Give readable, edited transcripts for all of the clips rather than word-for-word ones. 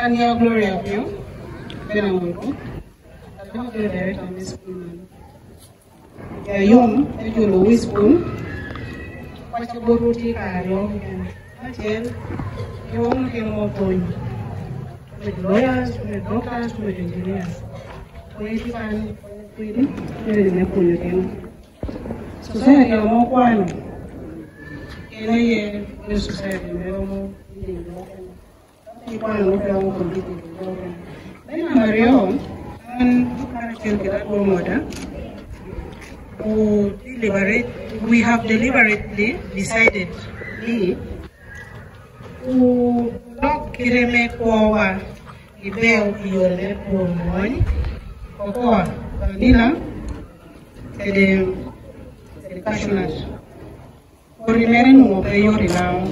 And your glory of you, Benamungo, I don't do the on this spoon. Yom, if you Louis spoon, what you go to take a long again. Yom came more point with lawyers, with doctors, with engineers. We find freedom, very Napoleon. Society are more quiet. In a year, the society, they are more. People look down completely. Then Mario and get promoter who we have deliberately decided to not make power the bell your money or Vanilla the passionate. For remaining more pay now.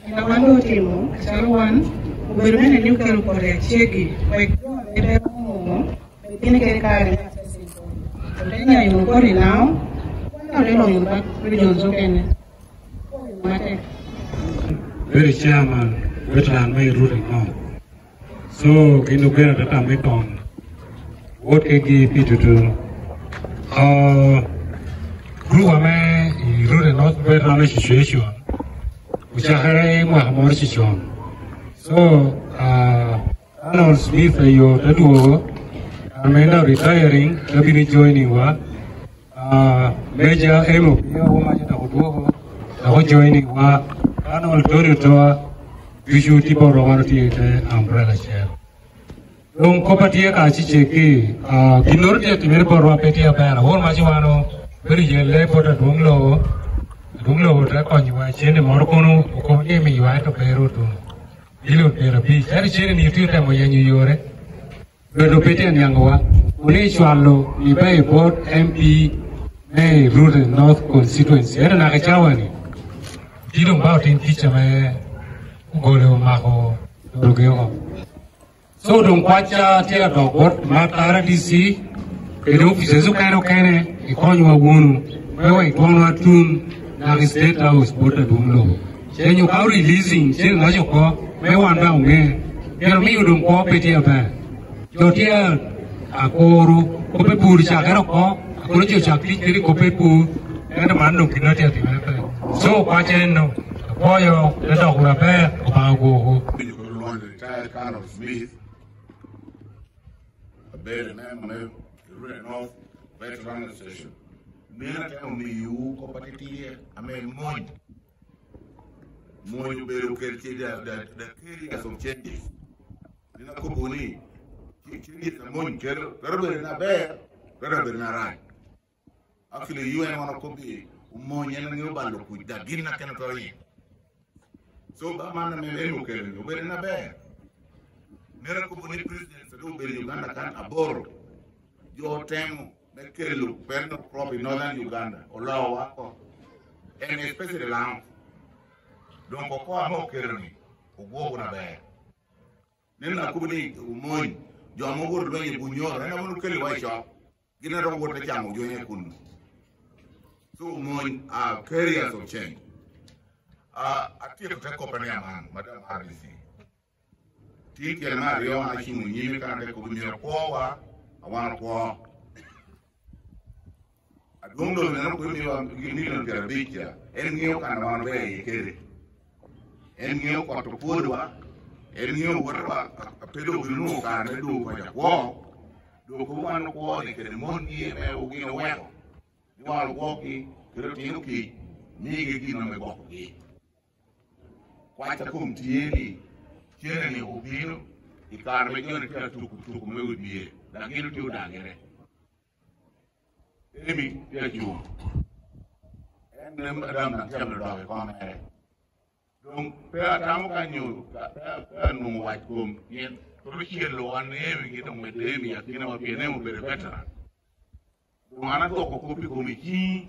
In a one team, one. Bermain and you can for a checky, like in a car. Then I will go now. Very chairman, wetland may ruling now. So, in the way that I'm on, what can give you to do? Grew a man, you really not better situation, which I have more situation. So, Arnold Smith, you are now retiring, will be joining one. Major Emo, joining one. Arnold Toronto, Visual Tipo Romanti, umbrella chair. Long Copatia Kachichi, Ginordia to Mirko Petia Ban, Home Majuano, very yellow for the Dunglo, Dracon, you are Chen Morcono, who come near me, you had to Peru to. Ilu pera bi cari ciri ni tu temu yang yure, berdopetian yang gua, uni sualo ibai board MP, rural North constituency, ada nak kecewa ni, hidung bau tinggi cuma, goleo maho, dorogeo. So dong baca tiada board mata DC, kedua fisesu kano kene, ikon juga gunu, bawa ikon watun, nak state house board dumlo, jadi you kau releasing, jadi ngajak kau. Mấy hoàn đồng nghe, nhưng mấy đồng có bên kia về, cho thế à cô có bên bù thì chả cái đâu có, cô nói chuyện chả cái có bên bù, cái nó bán đồng thì nó theo thì nó về, số qua trên đâu, qua vô, cái đầu là bé, có bao cô. Retired Colonel Smith, a better name on the North Veteran Association. Nena tell me you có bắt cái amen moin. More you better get the carriers of changes. In a company, changes the moon carrier, rather than a bear, rather than a right. Actually, you and one of copy, Moon and new band with the Gina Canatory. So, that man may look at you, but in a bear. Never company presidents do be Uganda can abor. Your time, make a look, Perno crop in northern Uganda, or Lawa, and especially land. Donc kwa mo kerni ugo na be nena kubni moy jo mo gor do ye bunyo na mo kele wa sha gina do wota jam jo ne kun so moy a carriers of change ati ko company man madam RC ti ke na rio na chi mu nyimi kan de ko bunyo ko wa awan ko adundo na ko mi wa ni na terabicha en ngio kan wan be kere en ngio ko to podwa en ngio wora a pedo gnu ka ne do ko ja wo do ko wan ko ni ke mon ni me o gi no wa ni wa wo ki ke ti no ki ni gi no me go ki kwa ta kum ti ni tiene ni o gi no I ka me jo ni ta tu me o bi da gi no ti o da ngere emi ya ju en nem adam na tem do ko me donc pea tamu kanyo pea no wajkom yen to chielo anewi kita medemi akina wapiene mo bere veteran donc ana to ko kopi komiki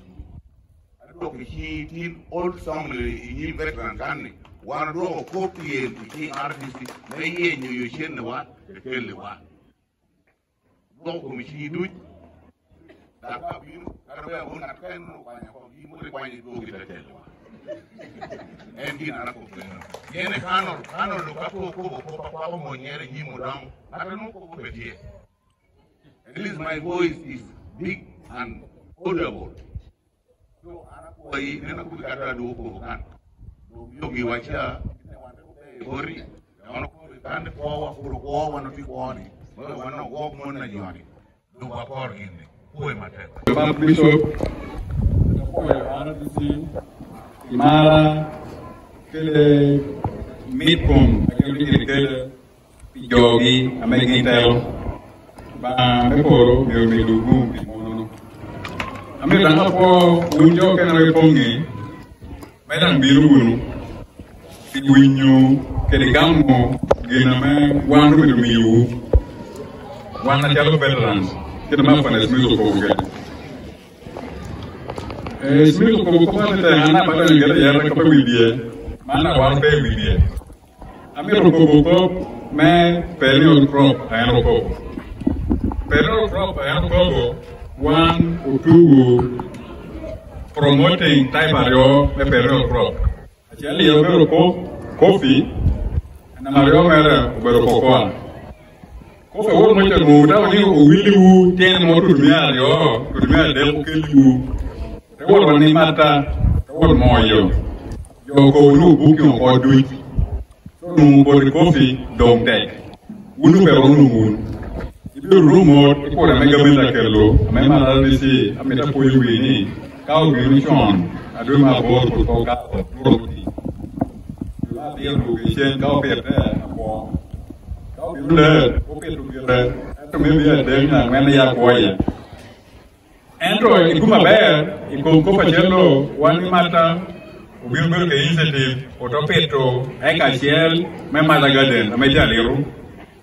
to ki tin old family in veteran kanne wana do ko kopi ki RDC ne yenyo yo chenne wa kele wa do komiki du da ka bi karbe on atkan no kwanya ko bi mo kwanya do kita tele wa engin ana ko yene kano lo kapo ko mo nyere ni mo dam ata no ko betie at least my voice is big and audible so ana ko yi nena ko kata do ko kan do yogi wacha gori ana ko kan ko wa wana ti ko ni wana go mo na joni do wa por gine ko e mate Pak Bishop ko ana disi Imara kele mitpom akeli kele pijogi amegitel ba meporo melugu bimono ame tanga po unjo kana pongi medan birugunu piwinyu kele gammo gename wanu miyu wana jalo veterans kena mafana smizo ko gele Smith ko pate ana pada ngere yara ko wibiye mana war pe wibiye amiro ko me period crop ayano ko one or two promoting type ario me period crop actually yo bero ko coffee na mario mera bero ko coffee wo mo te mo da ni o wiliwu ten mo tu mi ario tu mi ade ko keliwu Tewol ni mata, tewol moyo. Yoko unu buki on do it. So nu body coffee don't take. Unu pero unu mun. Ibu rumor iko na mega menda kelo. Amema na disi ameta poyu ni. Kau gini chon. Adu ma bor ko ka roti. La dia lu chen kau pete apo. Kau le ko petu gere. Ato me bia denga mena ya koya. Android ikuma ber ikonko pachelo wani mata ubilbel ke initiative otopeto eka chiel me mala garden ameja lero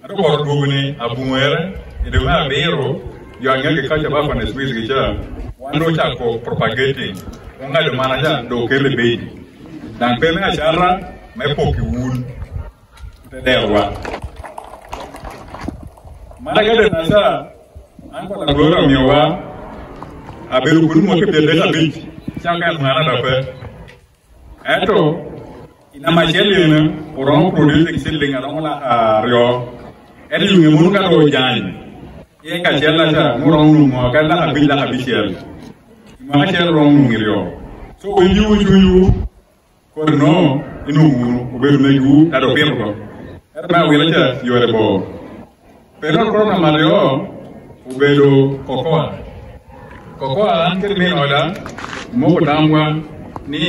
ato kor dugni abungere idema bero yo angeke kacha baba na Smith gicha wando chako propagating unga de manager do kele beji dan peme achara me poki wun tederwa mala garden nasa anko la gloria miwa aberu kunu mo ke pede la beji changa ngara da pe eto ina machele na oron produce selling ala ola rio edi ngi mun ka do jan ye ka jella ja muron nu mo ka la abilla abishel ma chel ron ngi rio so o yu ko no inu munu oberu na yu ta do pero ko ma wela ja yore bo pero corona mario oberu kokoa anke menola mo tangwa ni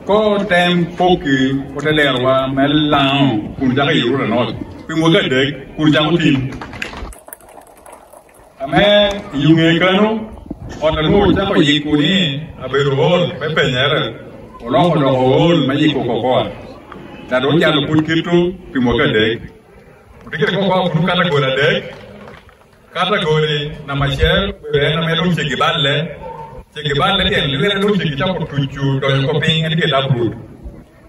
ko tem poki hotelerwa melan kun jaga yuru no pi mo ga de kun jamu tin ame yunge kanu ona mo ja ko yikuni aberu hol pepe nyere olo ko do hol ma yiko kokoa da do jalo kun kitu pi mo ga de dikere kokoa kun kala gola de Category na machel na melo chegiballe ten liwere do chegi ta ko tuchu do ko ping en ke da brut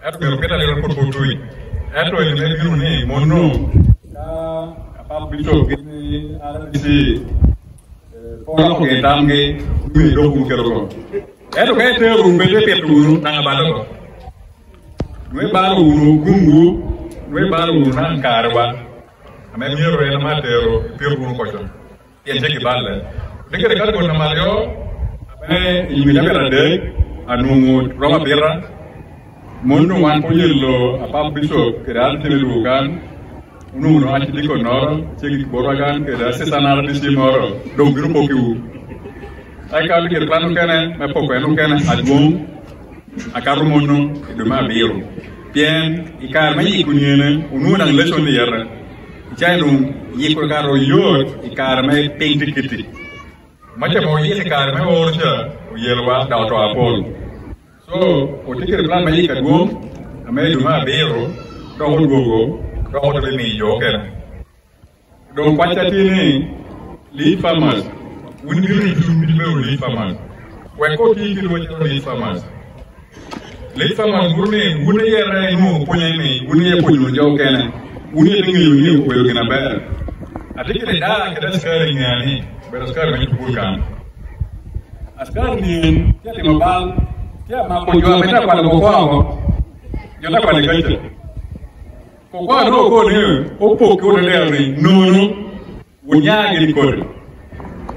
eto ko peta le ko tutui eto ni me biru ni monno apa bicho gini ala disi polo ko getamge mi do ko kero ko eto ke te rumbe de petu na ngabalo ko we balu gungu we balu na karwa ame miro ena matero piru ko chon yen jeki balle dikere kal ko na mario ame yimila bela de anungu roma pira monno wan ko yello apa biso keral telu kan unu no ati diko noro jeki boragan ke da sesanar disi moro do biru ko kiu ay ka dikere planu kene me poko enu kene adum akaru monno do ma biru bien ikar mai kunyene unu nang leson de yerra jailum yiko karo yot ikarme pengdikiti macha mo yiki karme orja yelwa dawto apol so o tikere plan mai kadum ame duma bero do gogo do mi yo ke do kwacha tini lead farmers we need to be lead farmers we ko ti ki do lead farmers gurne gune yere no punya ni gune punyu jo kene gune tingi ni ko yo gina ba atikile da ke da skari ni pero skari ni kukan askari ni ya mabal ya makonjwa meta kwa lokoko yo ta kwa legaite ko kwa no ko ni opo ko le ni no unyage ni ko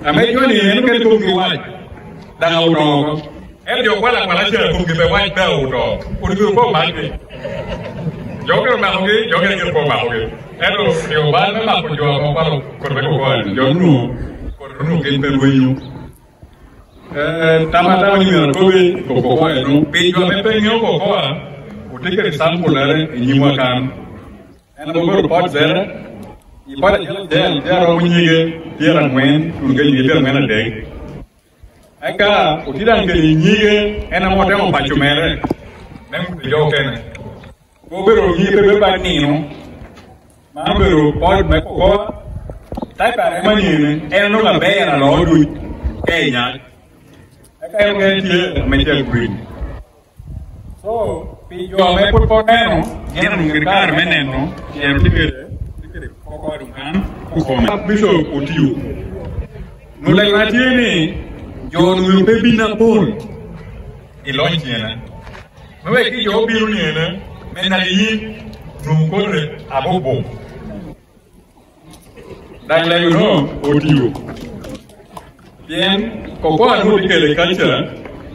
ame yo ni en ke ko ki wa da uro elio kwa la chia ko ki be wa da uro ko ni ko ma ke yo ke ma ko yo ke ko ma ko ero yo ba na ma ko yo ko pa ko be ko yo no ke be wenyu tama ni ko be ko no pe yo me pe nyo ko utique de sampular ni mo kan en bo pot zera i para de ro munyige tira ngwen ngai ni tira ngena de aka utira ngai nyige en mo te mo pachumere nem yo ken ko bero ni pe ba ni no ma bero pot me ko tai pa ma ni en no la be na lo du kenya aka yo ngai ti me te green so yo me por poneno quiero ngirkar meneno quiero tikere ko dungan ko koma biso utiu no la matini yo no pe bina pol e lonjena me ve ki yo biru ni na menali no corre abobo dan la yo no utiu bien ko ko anu tikere kancha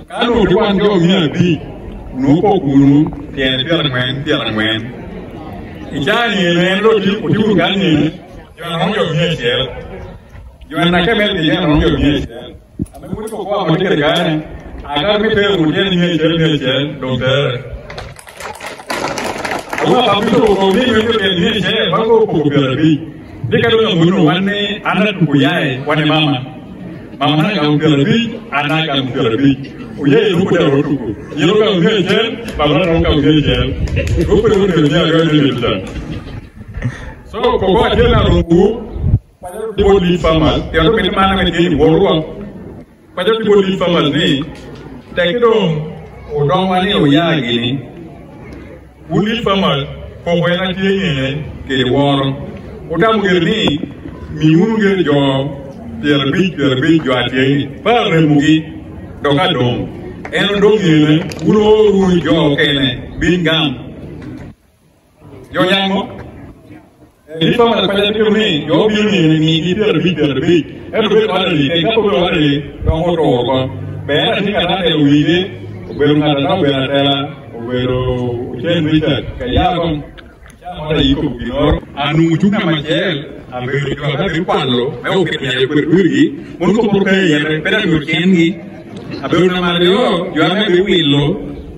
kanu duan yo mi bi no ko kunu tiara ngwen ijani ne lo di utiu gani yo na yo mi chel yo na ke mel di no yo mi chel ame muri ko ko mo tere gani agar mi pe mu je ni chel doctor awa papi ko mi yo ke ni chel ba ko ko bi dika do ngunu wanne ana ku yae wanne mama na ga bi ana ga bi uye ruko da ruko yero ga ngel babra ro ga ngel ruko ro ngel ya ga ngel so ko ko ajena ruko pajo di bodi famal te ro pete mana me ni borwa pajo di bodi famal ni te kido o don wani o ya gini bodi famal ko ko na ti ni ke woro o dam ngel ni mi munu ngel jo terbi jo ati pa remugi doka dong en dong yene uno ru jo kene bingam yo yango ni fama pa de ni yo bi ni terbi en do ba ni ke ko ba ni dong o ro ko be na ni kana de uide o be na na be na tela o be ro chen richard ka ya ko chama ri ko ginor anu chuna machel a be ro ka bi kwalo me o ke ni ko urgi mon ko por ke yere pera yo kengi aberu na mario yo ame be willo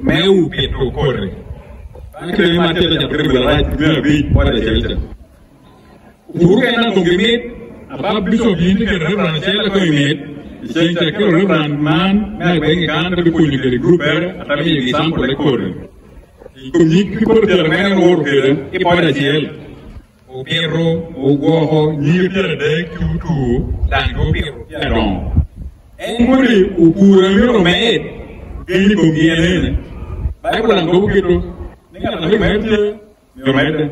meu peto corre anche le mate da prendere la right bi pode jelta uru na to gemit aba biso bindi ke rebran chela ko imit chela ke rebran man na be kan de ko ni ke grupper atabi example le corre ko ni ki por de mena no worker e pode jel o perro o goho ni de kutu dan go perro ya ron muri ukura miro met gini ko giene bai ko lang go gitu ni ngata ni mete yo mete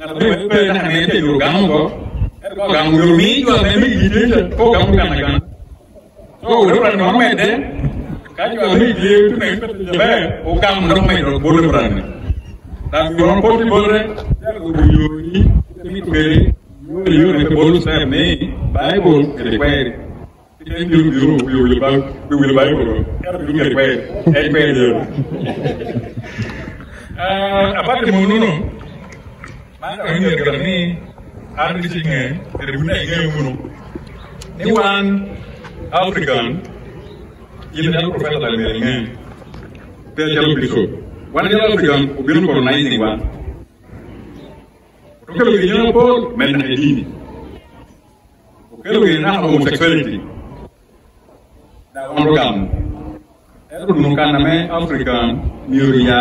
ngata ni mete na mete yo gamo ko gamo yo mi yo me mi gite ko gamo kana kana so ro ra no mete ka yo mi di tu ne be o gamo no mete bo ro ra ni ta mi no po ti bo re ya go yo ni mi to be yo ne ko bo sa me bible ke kwere you will buy aparte monuno mana ini garni ardi singe tribuna inge mono ni wan african ile dal profeta dal meringe pe jalo biso wan dal african ubino colonizing wan to kelo gino pol men edini kelo gina homosexuality da ondogam eru nunca na me african miuria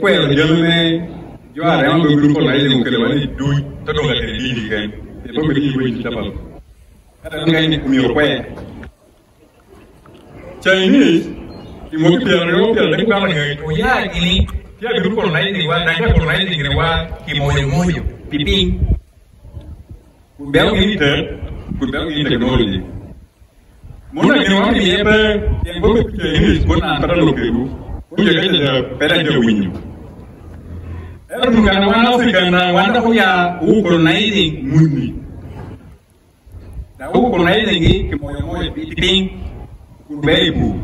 quẹo dân này do ai đang bưng bưng con này dùng cái loại này đuôi tất cả là cái gì cái thì tôi mới đi quên chỉ tập cái này này nhiều que Chinese thì một cái tiền đó tiền đấy bao người ôi ya ini dia bưng con này thì qua đang con này thì cái qua thì mồi piping béo ini technology muốn là cái nói thì em có biết cái English muốn làm para lo que cũng như cái là para điều mình em bukan orang Afrika na wanda punya colonizing muni tahu colonizing ini kemoyo-moyo piping kurbeibu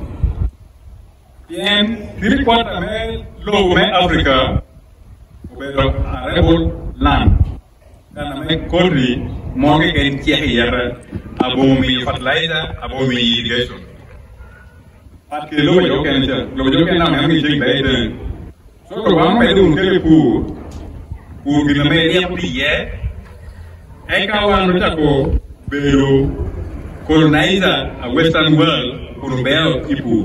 bien kiri kuat me lo me Afrika pero arable land karena me korri mo ke ken chiara abomi fertilizer abomi irrigation pat ke lo yo ken na me jing dai so ko wang mai dun ke pu gina me ya pu ye ai ka wan ro ta ko pero colonizer a western world urubeo ipu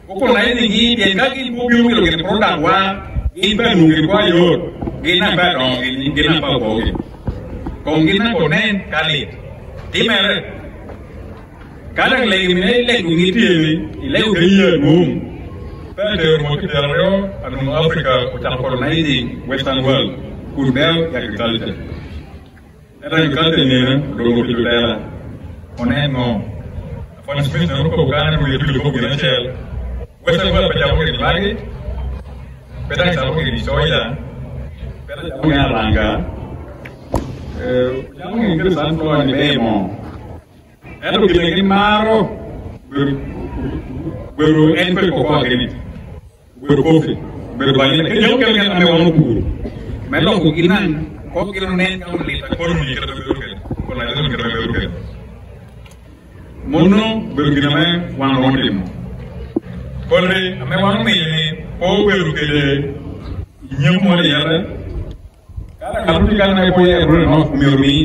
ko colonizer gi bien ka ki pu biu lo ke product wa in ba nu ke kwa yo gina ba dong gina ba bo con gina ko nen kali ti mere kadang lagi me le ngi ti le ke ye mum Pero mo kitereo anu Africa utak colonizing western world kurbel agriculture. Era agriculture ni do mo kiterela. Oneno. Fon space no ko gana mo yetu ko gina chel. Western world pa jamu ni lagi. Peda jamu ni soya. Peda jamu ni ranga. Jamu ni ke santo ni bemo. Era ko gina maro. Beru enpe ko ko gini. Beru kopi, beru banyak. Kau kan ame wanu puru. Melo ko ginan nen kau lihat. Koru ni kita beru kan. Koru ni kita beru kan. Mono beru ginan me wanu rondim. Koru ame wanu me ni. Po beru kede. Nyemu ada ya. Kalau kita nak pergi beru no miurni.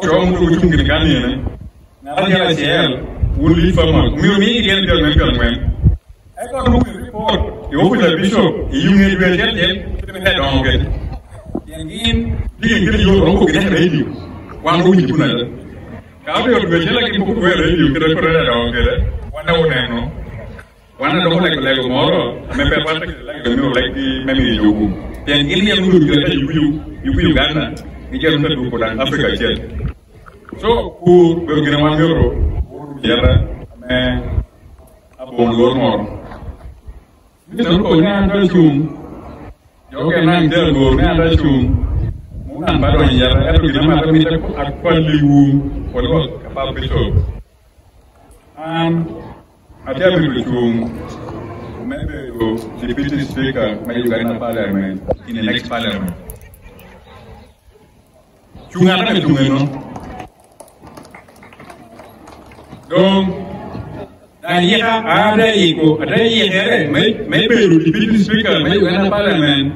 Kau mungkin ujung gini kan ni. Nanti ada sel. Uli fama. Miurni dia kan men. Eko nunggu report. Yo punya bishop, iyo ngi dua jel, kita dong kan. Yang ini, dia kita yo orang kok kita radio, wang kau hidup nada. Kalau yo dua jel lagi buku dua radio, kita pernah dong kan. Wanda woneno, wanda dong lagi moro, memper wanda lagi dong lagi memi jogu. Yang ini yang dulu kita yuyu Ghana, ini yang kita dulu pada Afrika jel. So, berguna mangero, biara, me, abon gormor. Bisa ko ni anda chung, yo ke nang del go ni anda chung, munan baro ni ya, itu kita mata minta akpal liu, kalau kapal besok. Ada yang chung, maybe deputy speaker, may Uganda parliament in the next parliament. Chung ada ni chung no. Dong. Dan ia ada iko, ada ia may beru deputy speaker, may Uganda parliament.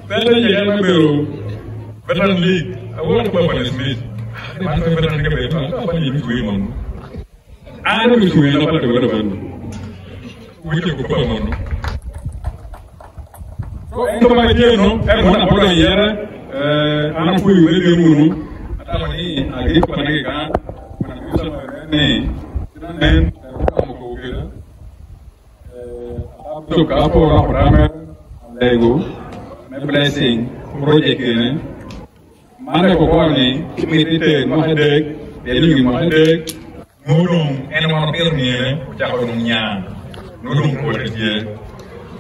Pero ia may beru, veteran league, awak apa pada Smith? Mana veteran ke beru, apa ni ibu ibu? Ada ibu ibu apa pada veteran? Ibu ibu apa mana? So, itu macam dia no, mana pada ia, anak ibu ibu dia munu, ada apa ni? Agak apa lagi kan? Mana bisa ni? Nen, kamu kau kira, tu kapo orang ramai, lego, me blessing, project ini, mana kau ni, community, mahadek, jadi mahadek, nurung, orang pilih ni, cakap orangnya, nurung boleh dia,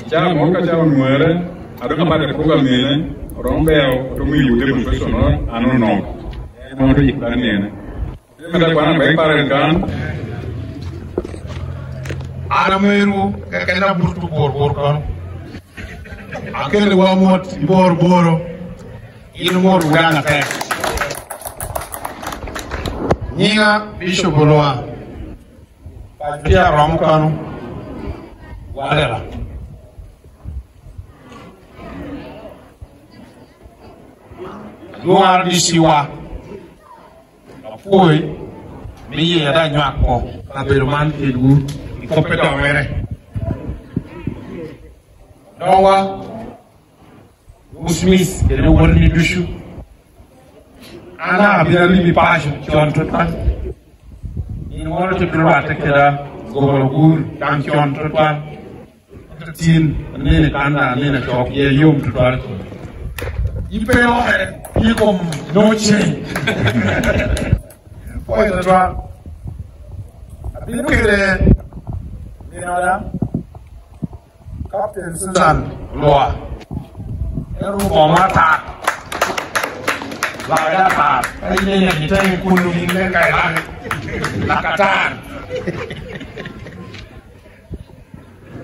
cakap mau cakap muara, ada apa program ni, orang bel, rumit, dia profesional, anu no, mau tu iklan ni, kita kuana baik parenkan. Arameru kena burtu bor kan akele wa mot boro inu mor ugana ka niga bishop loa pia rom kan wala luar di siwa apoi mi era nyako la berman edu completamente Dowa Usmis kene woni dushu ana bina libi passion chon to tan in order to do that keda gobolo gur tam chon to tan tin ne kana ne chok ye yum to tan ipe yo he kom no change point the drop abinu kede ni ala Captain Susan Loa Eru Bomata Lagata Ini yang kita yang kuno ini kayak Lakatan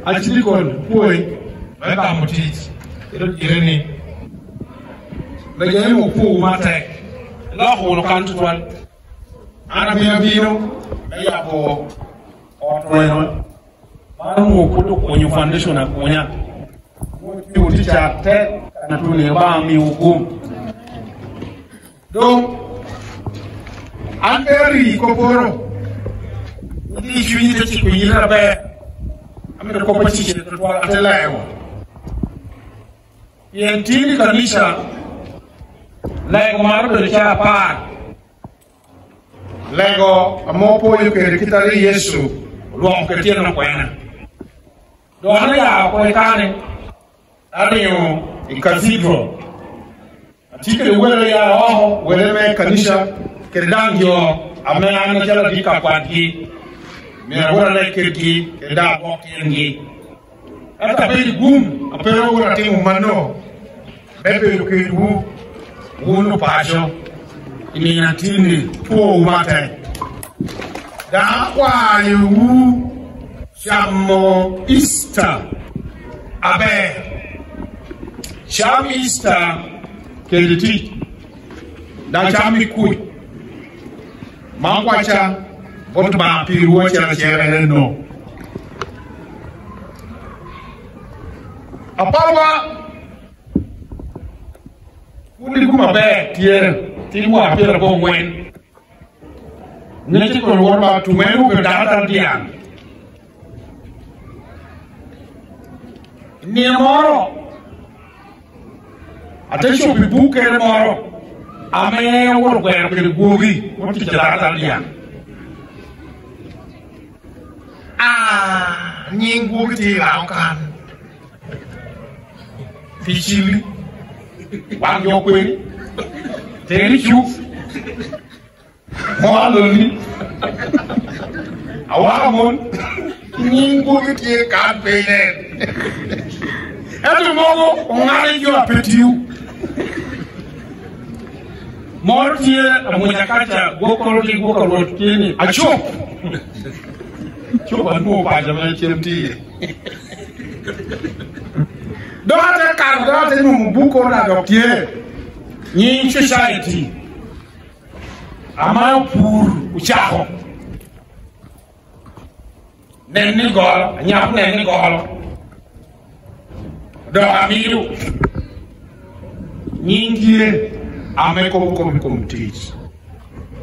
Actually kon Puy Mereka mutit Itu ini Lagi mau pu mate Lah hono kan tuan Anak bino Mereka bo Otoy Mau kudu kwenye foundation na kunya uticha te na tuni ba mi hukum donc anteri koporo ni juni te ci ko yina ba am na ko ba ci to atelayo yen tini kanisha lego maro de cha pa lego amopo yo ke kitari Yesu lo ke tiene na kwena do hana ya ko kane ariyo in cathedral atike wele ya roho wele me kanisha kedangyo ame ana jala dika kwati me wala le kirki keda bokengi ata be gum apero wala timu mano bebe ke du wono pasho ini natini po mate da kwa yu Siamo Easter Abe Siamo Easter che il ti da Siamo qui ma quacha bot ba piru c'era c'era no apawa kundi kuma be tiere ti mo apere bo wen ne ti ko worba tu menu be data dian ni moro attention bi buke ne moro ame wor gwer ke gogi wonti jara dia ni gogi ti la kan fichili bang yo kwe teri chu mo aloni awamon ni gogi ti kan pele Eto mogo ngare yo apetiu. Mortie amunyakacha gokoro kini achop. Chop anu pa jama chemti. Do ate kar do ate mu buko na doktie. Ni society. Ama pour uchaho. Nenni gol, nyap nenni gol. Do amiru nyingie ameko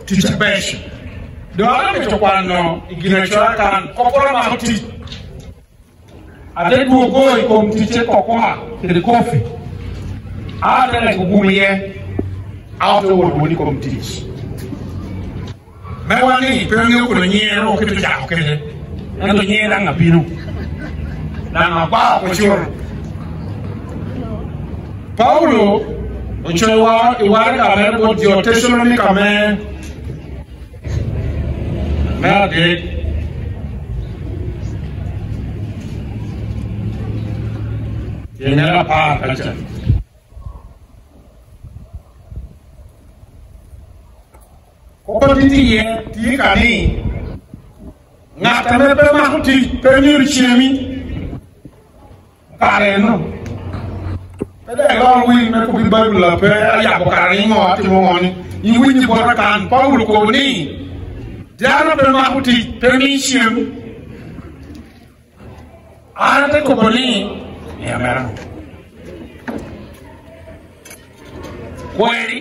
teach bash do ame to kwano igina chaka kokora ma hoti ade du go ko teach kokoma ke coffee ade le gugumiye auto wo woni ko teach me wani penyo ko nyero ke to ja ko ke ando nyera ngapinu na ngapa ko choro Paulo, uchewa iwari kame bo diotesononi kame merde yenera pa kacha ko titi ye ti kani ngata me pe ma kuti pe nyuri chemi kare no Ada long win me ko Bible la pe ya ko karani ngo ati mo ngoni yi winni bo kan Paul ko ni jana be ma kuti permission ana te ko boni ya mera kweri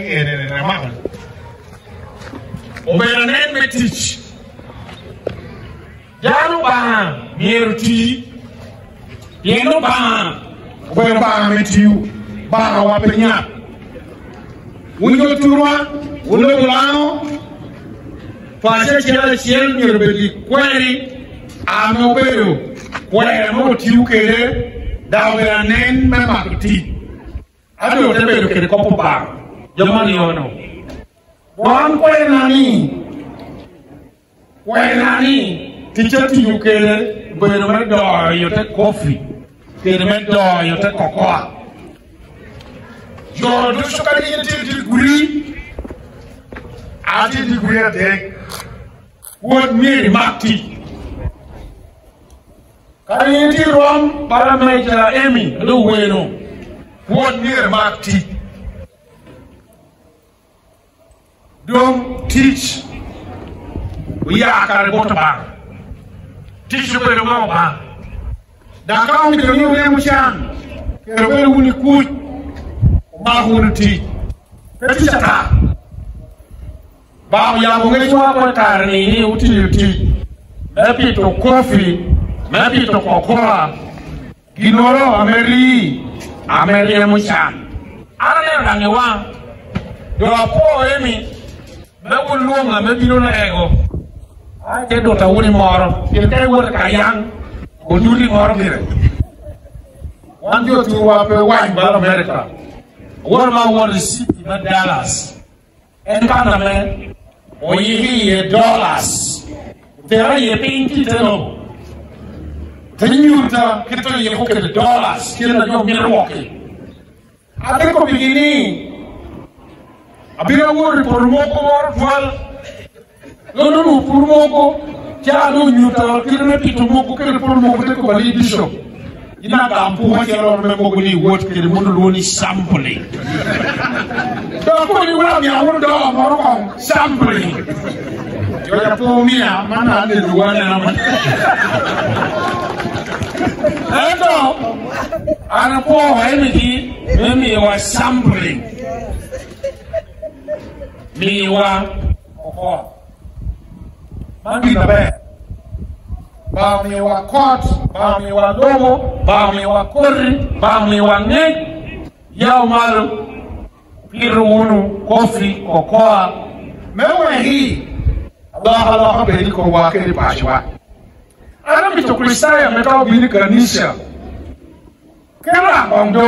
ere na ma o be na me teach janu ba mieru ti Pieno ba bueno ba metiu ba wa penya unjo turwa ulo bulano fase chela chiel ni rebeli kweri amobero kwere mo tiu kere dawera nen me makti ado tebe kere kopo ba jomani ono wan kwere nani tichati yukere bero me do yote coffee kere me do yote cocoa yo do sukari yete degree ati degree ade word me makti kari yete rom para meja emi do weno word me makti don't teach we are kare botaba teach you better ba da ka on ke ni le muchan ke be wuni ku ma hunti ke chata ba ya mo ngi wa ko tar ni uti maybe to coffee maybe to cocoa ginoro ameri muchan ara ne range wa do po emi me wulunga me bino na ego ke do ta wuni moro ke tay wor ka yang o duli moro dire wan jo tu wa pe wa ba America wor ma wor city ma Dallas en kana me o yi dollars tera ye pinti teno tenyuta kito ye ko ke dollars kila yo Milwaukee ate ko bigini abira wor por moko mor fal lono por moko ja do nyuta kila na pito moko ke por moko te ko bali bishop ina ga ampu ha kero me moko ni wot ke mundu loni sampling do ko ni wala mi awon do moro ko sampling yo ya po mi na mana de duwana na man endo ana po ha mi wa sampling mi wa ko mangi na be ba mi wa kot ba mi wa domo ba mi wa korri ba mi wa ne yaw malu pirunu kofi kokoa mewe hii Allah be ni ko wa ke pashwa ana mi to kristaya meta bi ni kanisa kera ondo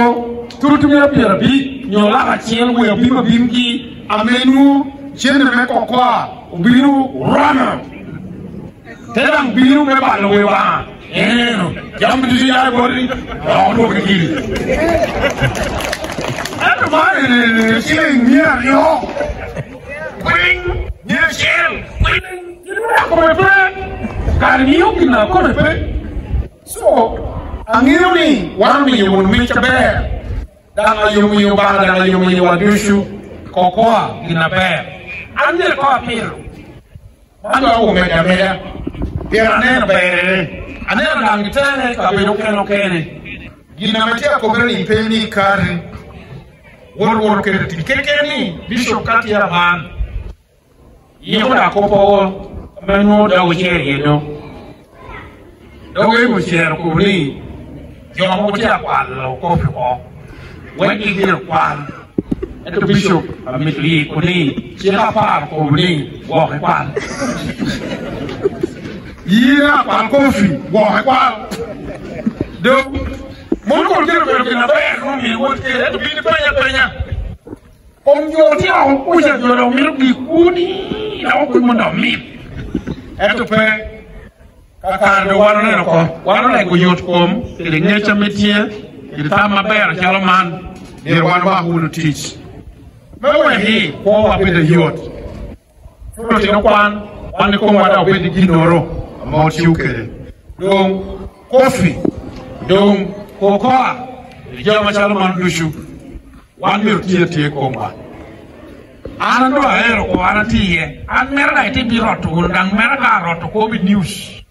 turutu mi apira bi nyola ka chien we bi ma bimgi amenu chene me kokoa ubiru rana terang biru me balo we wa jam di ya gori no bi ana ma ni chile mi yo wing ni chel ko me pe kari yo kina ko me pe so angiro ni wami yo mi chabe danga yo mi ba danga yo mi wa dushu kokoa kina pe ande ko apiro ando ko me da Pera nena bere, anena dangitane kabelo kene. Gina metia kobere ipeni kari. Wor kere tikekeni bishop kati ya man. Yeko da kopo menu da wujeri no. Dowe mo share ko ni. Yo mo tia kwalo ko ko. Wani dire kwalo. Eto bishop amitli ko ni. Sira pa ko ni wo kwalo. Yira kwa kofi wa kwa do mon ko jero ko na ba no mi wote e bi ni panya om yo ti on ko je do mi bi kuni na ko mo na mi e to pe ka ka do wano ne ko yot kom ke ngecha metie ke ta ma ba ra man de wan ba hu no teach me we hi ko wa be de yot to ti no kwan wan ko wa da be di ginoro about you kere donc coffee donc cocoa jama chalman dushu wan mir tie komba ana do aero ko ana tie an merda ite bi roto ndang merda roto ko bi news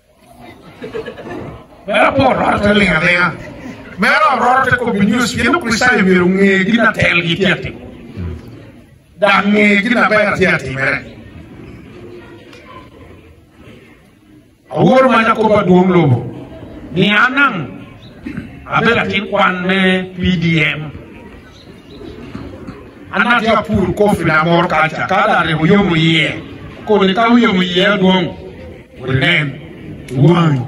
mera por roto linga mera roto ko bi news kino krisai miru nge gina tel gitiati da nge gina ba tiati mere awor mana ko ba dum lobo ni anang abela kin kwan me PDM ana dia pur kofi na mor kacha kada re yomu ye ko ni ka yomu ye duong renen tuan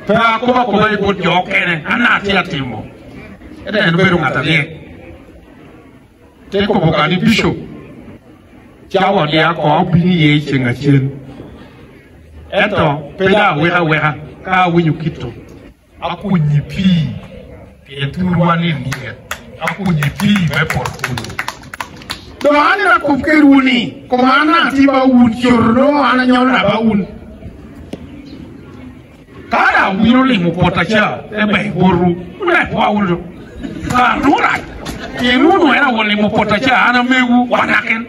pa ko ba ko jokene ana tia timo ede no beru ngata le te ko boka ni bishop chawa dia ko bini ye chenga chen eto pela wera ka winyu kito akunyipi eturwani nie akunyipi me portuno do ana kumkeruni komana tiba un chorno ana nyona ba un kada wino le mo potacha ebe boru una paulo ka rura kinuno era wole mo potacha ana megu wanaken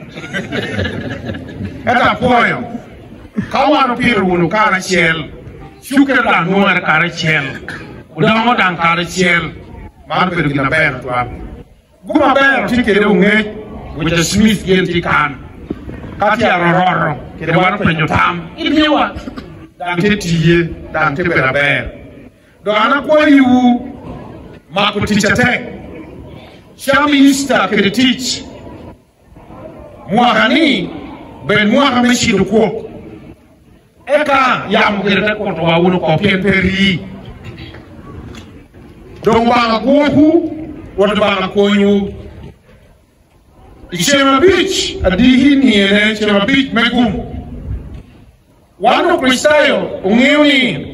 eta poyo kawano piruno kana chel sugar la noir kara chel udamo dan kara chel man pedu gina ber to am guma ber tikere unge with the Smith genti kan kati arororo kede wano penyo tam ilmiwa dan tetiye dan tebera ber do ana ko yu mako teacher tek shami ista kede teach mwagani ben mwagame shiduko eka ya mukirete koto wa uno ko pemperi don banga gohu wala banga konyu Chema Beach adihi niene Chema Beach megum wano kristayo ungiuni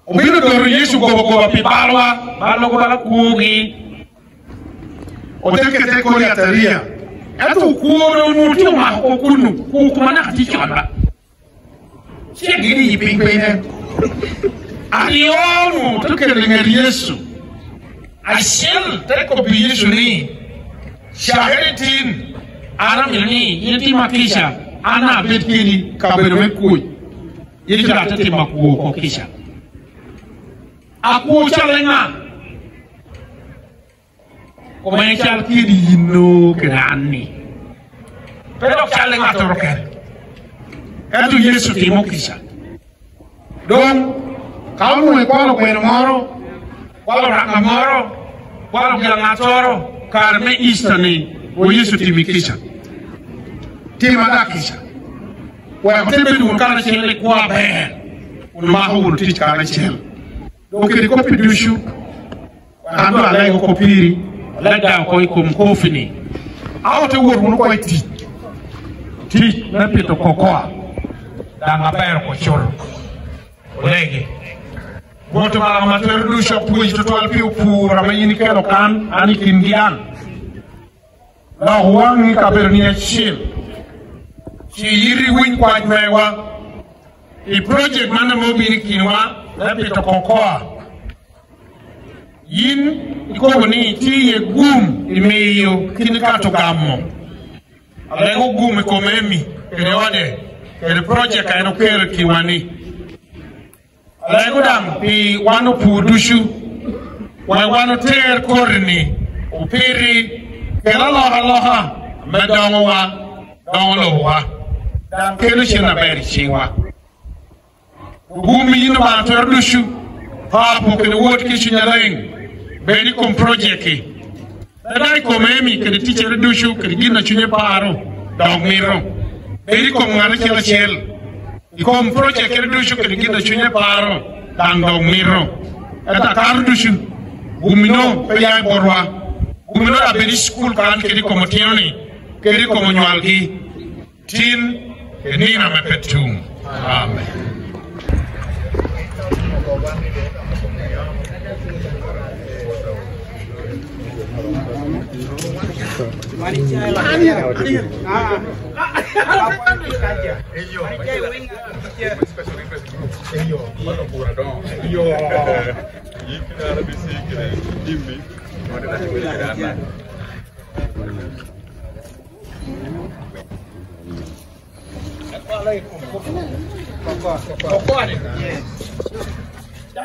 ubino doro Yesu gobo pibalwa balo bala kugi oteke teko ya taria eto kuono mutu ma okunu kumana katichonda chegiri yipingpene alionu tukele ngeri Yesu ashel teko bi Yesu ni shaheritin ana milni yiti makisha ana betkini kabere kuy yiti ratati makuo ko kisha aku chalenga ko may chal kidi no grani pero chalenga toroke etu Yesu timo kisha don kamu kwalo kweno moro kwalo ranga moro kwalo gila toro karme istani o Yesu timikisha timadakisha wa mtebe du kana chele kwa be un maho un tich kana chele donc di ko pidushu ando ala ko piri la da ko mkofini awte wor mun ko ti na pito kokoa da ngaber ko chol legi Boto mala mater du shop puj to tol piu pu ramayini kelo kan ani kindian la huangi kaberni chil chi yiri win kwa mewa i project mana mo biri kinwa la pito kokoa yin iko ni ti ye gum imeyo kinika to gammo ale go gum ko memi ene wade el project ay no kero kiwani Lego dam pi wano pudushu wa wano ter korni upiri kela loha medongo wa dan kelu shina beri chiwa bumi yino ba ter dushu papo kele wot ki shinyaleng beri kom project ki dai ko memi kele teacher dushu kele gina chunye paro dog miro beri kom ngana chela chel Kom project kere dushu kere gina chunye paro dangdong miro eta kar dushu gumino peyai borwa gumino la beri school kan kere komo tioni kere komo nyualgi tin nina mepetum amen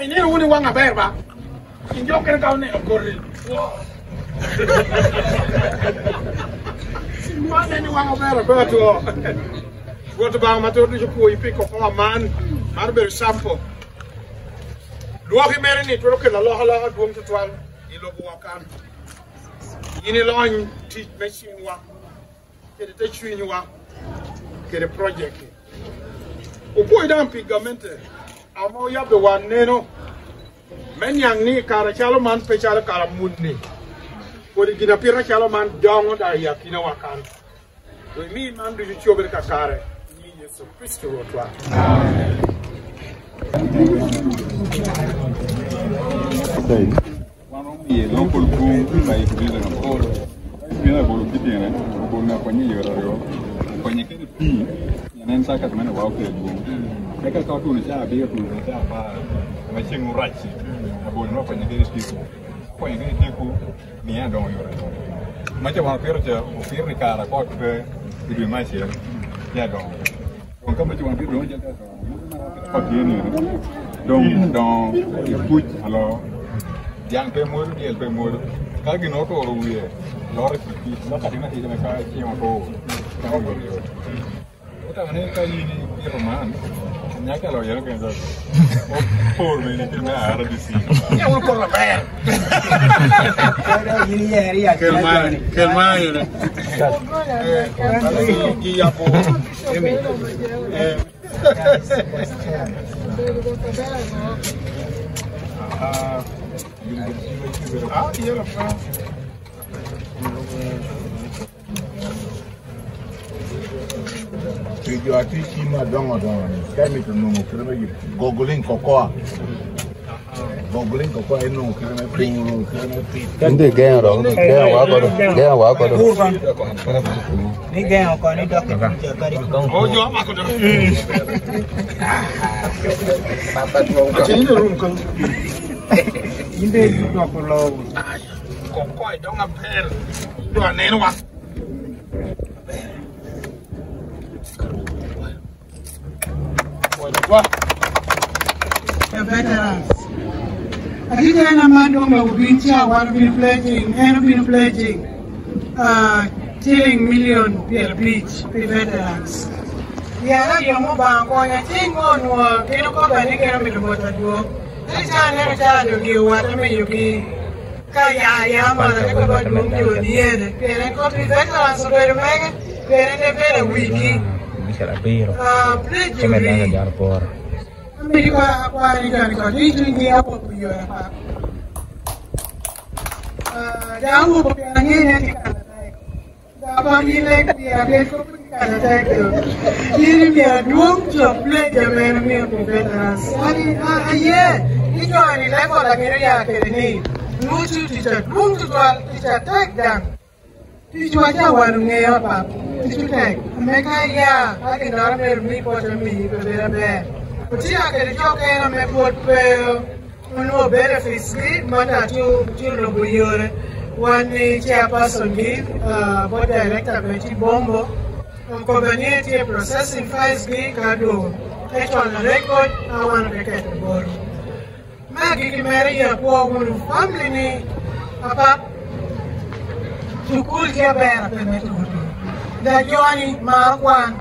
ini uni wang berba injoker kau ne goril mana ni wang berba tu Goto bang matur du ko ipi ko man mar ber sampo Luoki mere ni tolo ke la lohala duong tutwal ilo buwakan. Ini loan teach machine wa. Kede te chwini wa. Kede project. Upo idam pi government. Amo yabe wa neno. Men yang ni kara chalo man pe chalo kara mudni. Kodi gina pira chalo man dongo da yakina wakan. We mi man du chober ka kare. Ni Yesu Kristo rotwa. Ye local boom by Pudina Polo. Mina Bolo Kitty, Bona Pony, Pony P, and then Sakaman Walk. Take a cartoon, a beer to the machine Rachi, about no Pony people. Pony people, near don't you. Much of our future, Firika, a court to be my share. Yeah, don't come to one people, don't put hello. Yang pemur dia pemur, kalau gini auto orang dia, lorry pergi, maka dia nanti jangan kaya siapa auto, tahu dia. Kita mana kali ini di Roman, nyata loh ya kan so, pur ini kita ada di sini. Ya ulur lah bayar. Ini ya ria. Kelma ya. Lagi apa? Iya lah. Video artist cima dongo. Kami tu nungu kira lagi googling kokoa. Googling kokoa ini nungu kira lagi Ini gaya orang, gaya wako tu. Ni gaya kau ni dah kerja. Oh jawab aku dah. Macam ini room kan. Ini juga pulau. Kokoa dong ampere. Dua neno wak. The veterans. I think I have been pledging $10 million per beach per veterans. Yeah, you move on. I think on what you know, I can't what I do. I can't never give what I mean. You can Kaya, mother, you near the parent country veterans, so they're making a wiki. Pledge. Amerika kwa nigani hicho ndio hapo kuyo hapa. Jambo kwa ngine ni kana. Dapat ile dia beko kana tayari. Ini dia duong cho pledge Amerika kwa veterans. Ani hicho ni level la kile yake ni. Nusu ticha duong ticha take down. Ticho aja warunge hapa. Ticho take. Amerika ya hadi na Amerika kwa jamii kwa bere. Tia kele joke na me put no benefits ni mata tu no buyore one chairperson give board director Betty Bombo community processing files gi kado it on record I want to get the board magi kimeri ya kwa guru family ni apa tukul dia bayar pemetu da Johnny Markwan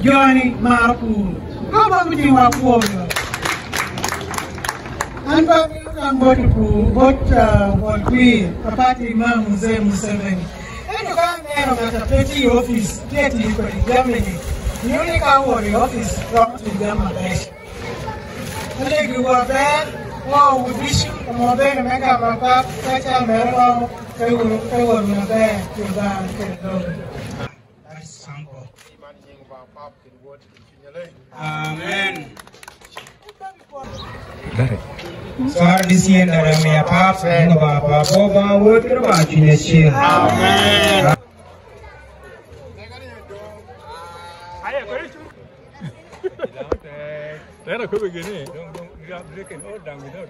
Johnny Marku Kama mji wa kuoga. Amba boti kapati Imam Mzee Museveni. Endo kama matapeti office keti iko Germany. Nione kawo office from to Germany. Ndio kwa bad wao ubishi kama bado mega mapa kacha mero kwa na bad kwa kidogo. Amen. Soar di sini ada meja pap, dengan bapa bapa, water baju nasi. Amen. Saya nak kau begini, dong, dia breaking all down without.